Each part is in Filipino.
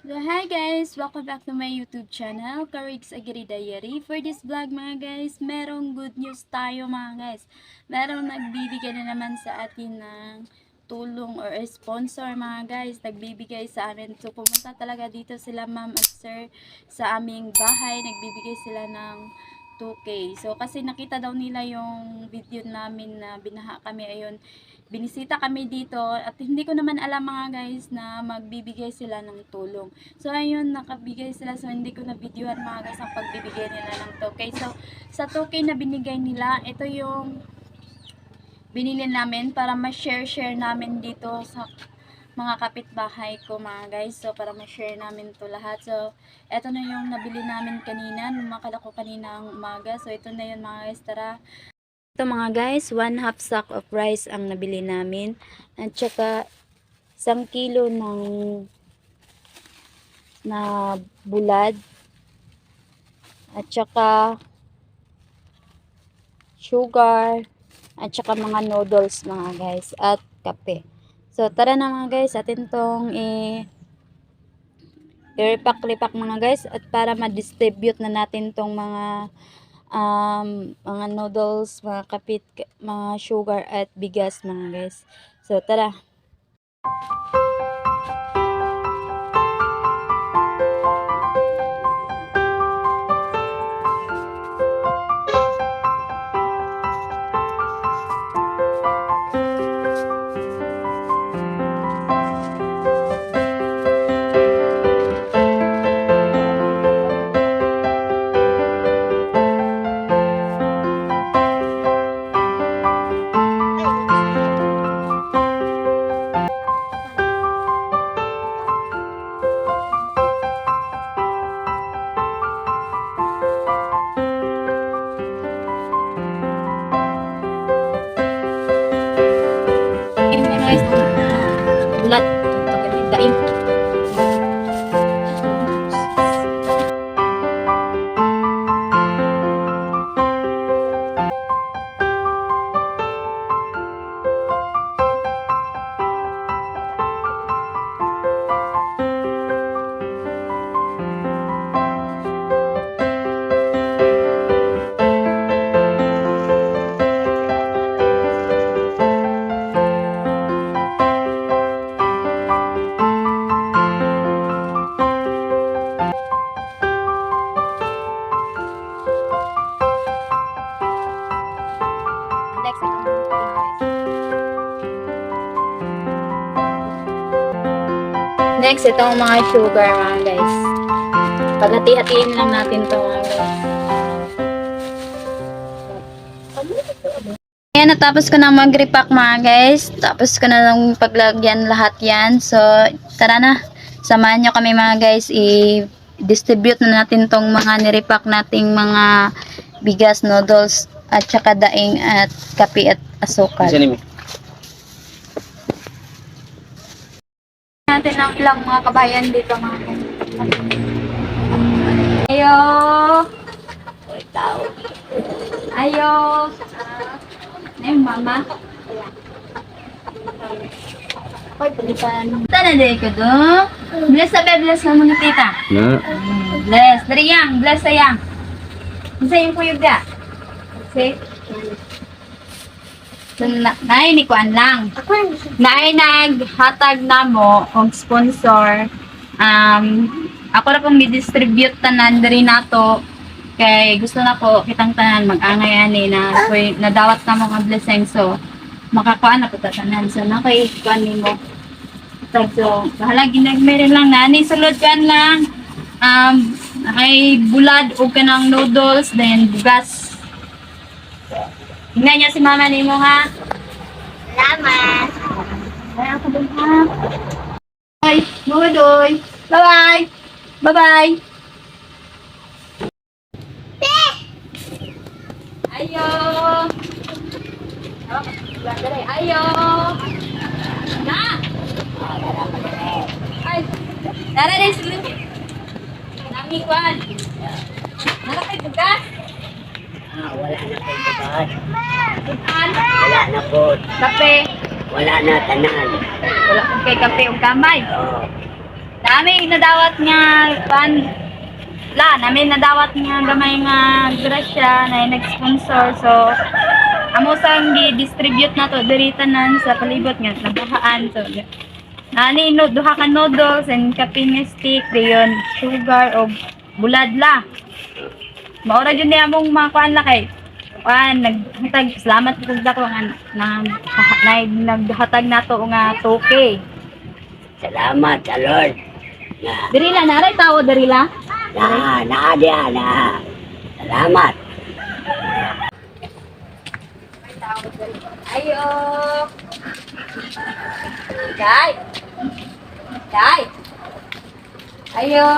So, hi guys! Welcome back to my YouTube channel, Courage Agri Diary. For this vlog mga guys, merong good news tayo mga guys. Merong nagbibigay na naman sa atin ng tulong or sponsor mga guys. Nagbibigay sa amin. So, pumunta talaga dito sila ma'am at sir sa aming bahay. Nagbibigay sila ng 2K. So, kasi nakita daw nila yung video namin na binaha kami. Ayun, binisita kami dito at hindi ko naman alam mga guys na magbibigay sila ng tulong. So ayun, nakabigay sila, so hindi ko na videohan mga guys ang pagbibigay nila ng 2K. So sa 2K na binigay nila, ito yung binili namin para ma-share namin dito sa mga kapitbahay ko mga guys. So para ma-share namin to lahat. So ito na yung nabili namin kanina, lumakad ako kaninang umaga. So ito na yun mga guys, tara. Ito mga guys, 1/2 sack of rice ang nabili namin. At saka 1 kilo na bulad. At saka sugar. At saka mga noodles mga guys. At kape. So tara na mga guys, atin tong i-repack-repack mga guys. At para ma-distribute na natin tong mga noodles, mga kapit, mga sugar at bigas mga guys. So tara. Guys, bulat. Daing. Next, itong mga sugar mga guys. Paghati-hatiin lang natin ito mga guys. Ayan, natapos ko na mag-repack mga guys. Tapos ko na lang paglagyan lahat yan. So, tara na. Samahan nyo kami mga guys. I-distribute na natin tong mga nirepack nating mga bigas, noodles, at saka daing at kape at asukal. Natin ang ilang mga kabayan dito mga guys. Ayo! Ayo! Ay, mama. Hoy, palitan. Tana day ko do. Bless bless na mga tita. Na. Bless. Dari yang, bless sayang. Isa yung kuyog da. See? So, naay ni kuan lang. Naay naghatag na mo og sponsor. Ako na pong i-distribute tanan diri nato kay gusto na ko kitang tanan mag-angay ani na nadawat na mga blessing, so makakuan na po tanan, so nakay kuan nimo. So bahala ginagmere lang na ni sulod kan lang ay bulad og kanang noodles then bugas. Tingnan niyo si mama nimo ha. Salamat. Ay ako din ha. Bye. Budoy. Bye-bye. Bye-bye. Ayo. Ayo. Na. Ay. Tara din sila. Nami kwan. Nara kay bugas. Wala na po bukas. Bukan. Wala na po. Kape. Wala na tanan. Wala kong kay kape o kamay. Oo. Namin nadawat nga namin nadawat nga gamay nga grasya na nag-sponsor. So amo sang gi-distribute na to diri tanan sa palibot nga nabahaan. So nani no duha ka noodles and kape nga stick dayon sugar o buladla. Maura jud ni among mga kuan la kay naghatag salamat pud dako nga naghatag nato nga 2K. Salamat sa Lord. Na, Diri la naray tawo diri la. na. Salamat. Ayo. Dai. Ayo.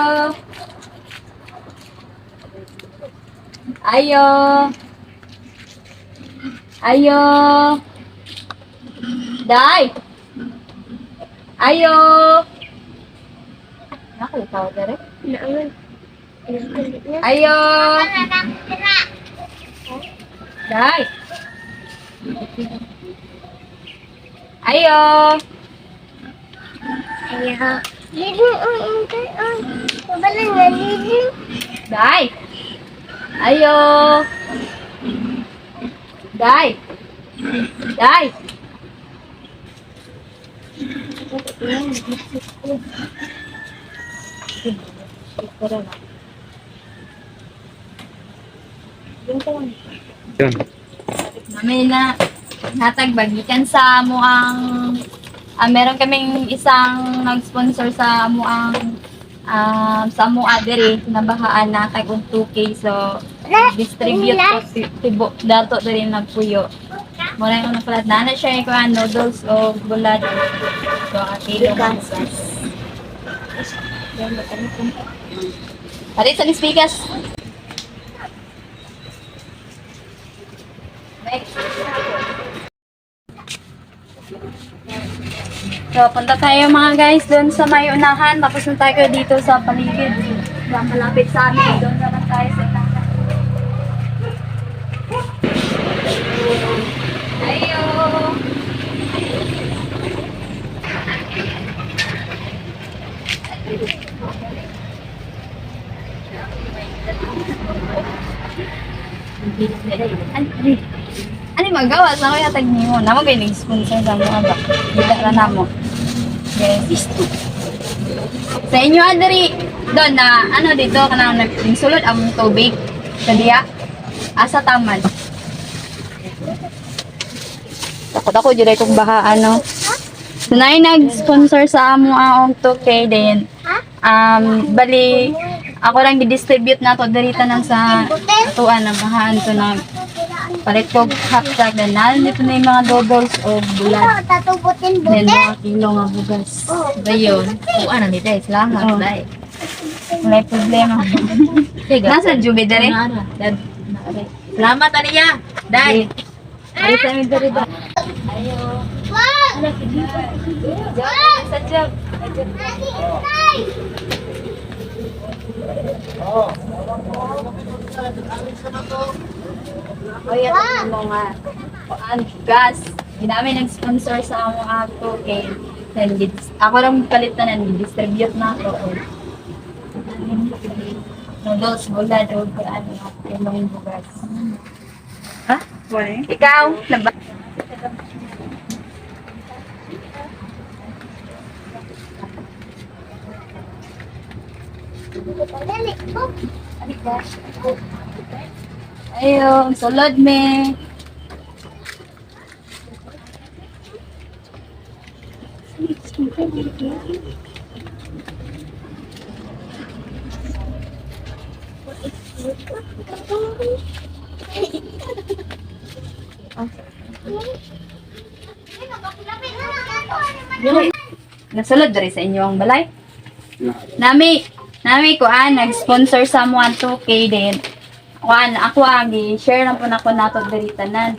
Ayo. Dai. Ayo. Ako tawo diri. Ayo. Dai. Ayo. Dai. Ayo. Dai. Yun. Namin na natag bagikan sa muang meron kaming isang nag-sponsor sa muang sa mua diri nabahaan na kay kung 2K so distribute ko tibo dato diri nagpuyo. Mura yung napalat na siya ko noodles o bulad. So kilo kansas. Ari sa speakers. So, punta tayo mga guys doon sa may unahan. Tapos na tayo dito sa paligid. Malapit sa amin. Doon naman tayo sa unahan. Ayo! Ano magawa sa kaya tag nimo? Namo kay nag-sponsor sa mga ba. Kita ra namo. Yes. Sa inyo adiri doon na ano dito kanang nagsulod ang tubig sa diya asa tamad. Ako jud ay kung baha ano. Sunay nag-sponsor sa amo ang 2K din. Bali ako lang gi-distribute na to diri tanan sa tuan na bahaan to na palit ko hapsag na nal dito na yung mga noodles o bulat. Then mga kilo nga bugas. Dayon. Kuan na nito, salamat. Oh. Dai. Wala problema. Nasa jubi dere? Salamat aniya. Dai. Ari sa amin dere ba? Ayo. Sa job. O yan ang mga gas. Ginami nag-sponsor sa amo ako kay ako lang palit na distribute na ako. Noodles, bulad, o ano, yung bugas. Ha? Wala. Ikaw? Laba? Ayun, sulod me. Nasulod diri sa inyo ang balay. Nami ko nag-sponsor sa mo 2K din. Ako gi-share na po na ko nato diri tanan.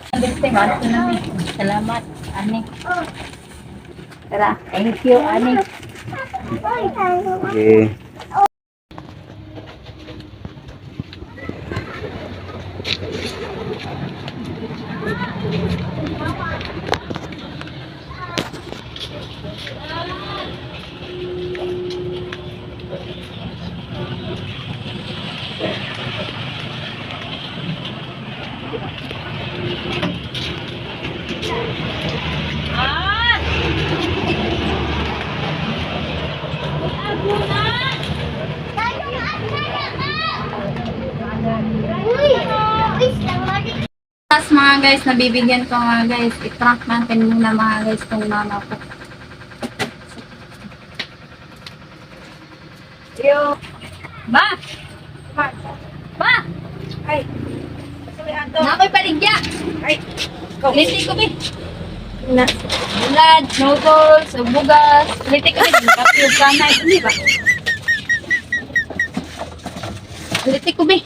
Salamat ani. Tara, thank you ani. Okay. guys, nabibigyan ko mga guys. I-prank natin muna mga guys tong mama ko. Yo. Ba! Ba! Ay. Nakoy paligya! Ay. Liti ko be! Na. Bulad, noodles, bugas. Liti ko be! Kapi yung kanay. Hindi ba? Liti ko be!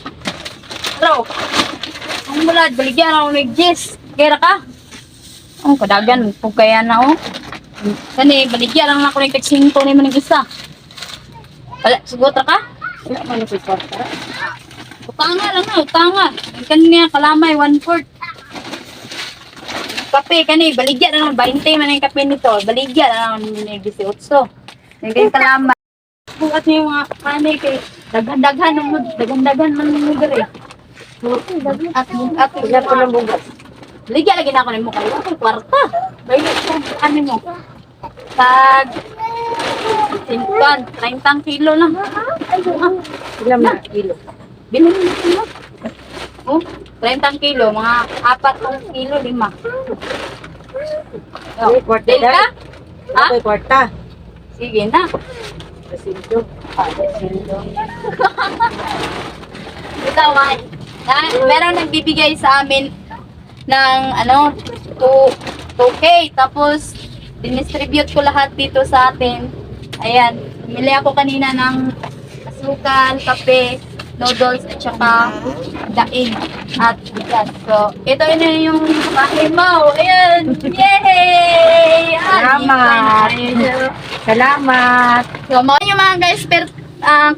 Bro! Ang bulad, baligyan ako nag-gis. Kaya ka? Ang kadagan, kung kaya na oh. Kani, baligyan lang ako nag-5 ni mo nag-isa. Wala, sugot ka? Wala man ko kwarta. Utanga lang na, utanga. Ang kanina kalamay, 1/4. Kape, kani, baligyan na lang, 20 man yung kape nito. Baligyan na lang, 18. Yung kayong kalamay. Bukat niyo yung mga kanay kay daghan-daghan man mo dere. At Wala po ng bugas. baligyan lagi na ako ng mukha. Wala ko kwarta. Baligyan ko ano mo. Tag 30 kilo lang. Wala man kilo. Bilhin mo kilo. Oh, 30 kilo, mga 4 kilo, 5. Oh, May kwarta deal ka? dahil. Ha? May kwarta. Sige na. Pasildo. Pasildo. Ikaw, man. Meron nagbibigay sa amin ng 2K. Tapos, dinistribute ko lahat dito sa atin. Ayan. Bumili ako kanina ng asukal, kape, noodles, at saka daing at bigas. So, ito na yung bahay mo. Ayan. Yay! Salamat. Salamat. So, mga yung mga guys,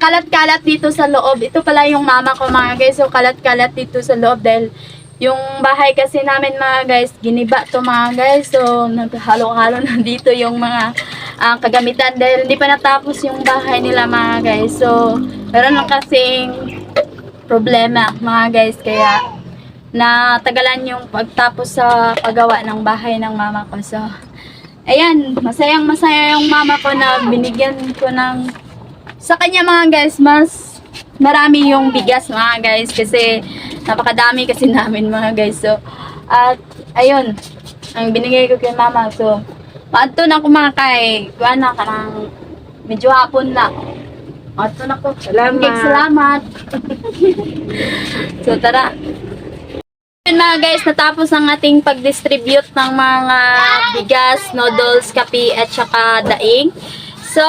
kalat-kalat dito sa loob. Ito pala yung mama ko mga guys. So, kalat-kalat dito sa loob dahil yung bahay kasi namin mga guys, giniba to mga guys. So, naghalo-halo na dito yung mga kagamitan dahil hindi pa natapos yung bahay nila mga guys. So, meron lang kasing problema mga guys. Kaya, natagalan yung pagtapos sa paggawa ng bahay ng mama ko. So, ayan, masayang-masaya yung mama ko na binigyan ko ng sa kanya mga guys, mas marami yung bigas mga guys kasi napakadami kasi namin mga guys. So, at ayun, ang binigay ko kay mama. So, maadto na ko mga kay, kuha na ka ng medyo hapon na. Maadto na ko. Salamat. Salamat. So, tara. Yun mga guys, natapos ang ating pag-distribute ng mga bigas, noodles, kape, at saka daing. So,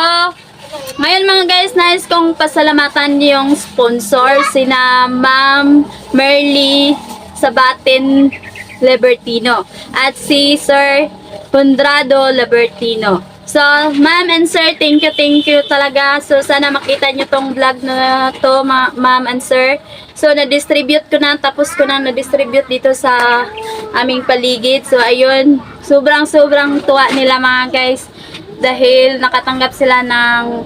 ngayon mga guys, nais kong pasalamatan yung sponsor, sina Ma'am Merly Sabatin Libertino at si Sir Condrado Libertino. So, ma'am and sir, thank you talaga. So, sana makita nyo tong vlog na to, ma'am and sir. So, na-distribute ko na, tapos ko na na-distribute dito sa aming paligid. So, ayun, sobrang tuwa nila mga guys. Dahil nakatanggap sila ng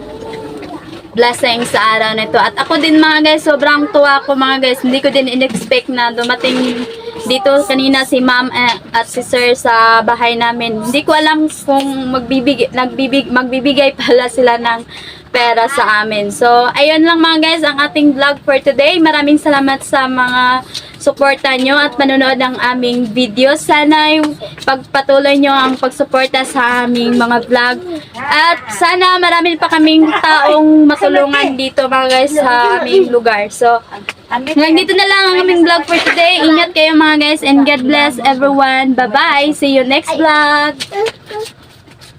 blessing sa araw na ito. At ako din mga guys, sobrang tuwa ko mga guys. Hindi ko din in-expect na dumating dito kanina si ma'am at si sir sa bahay namin. Hindi ko alam kung magbibigay pala sila ng pera sa amin. So, ayun lang mga guys ang ating vlog for today. Maraming salamat sa mga suporta nyo at manonood ng aming video. Sana yung pagpatuloy nyo ang pagsuporta sa aming mga vlog. At sana marami pa kaming taong matulungan dito mga guys sa aming lugar. So, hanggang dito na lang ang aming vlog for today. Ingat kayo mga guys and God bless everyone. Bye-bye. See you next vlog.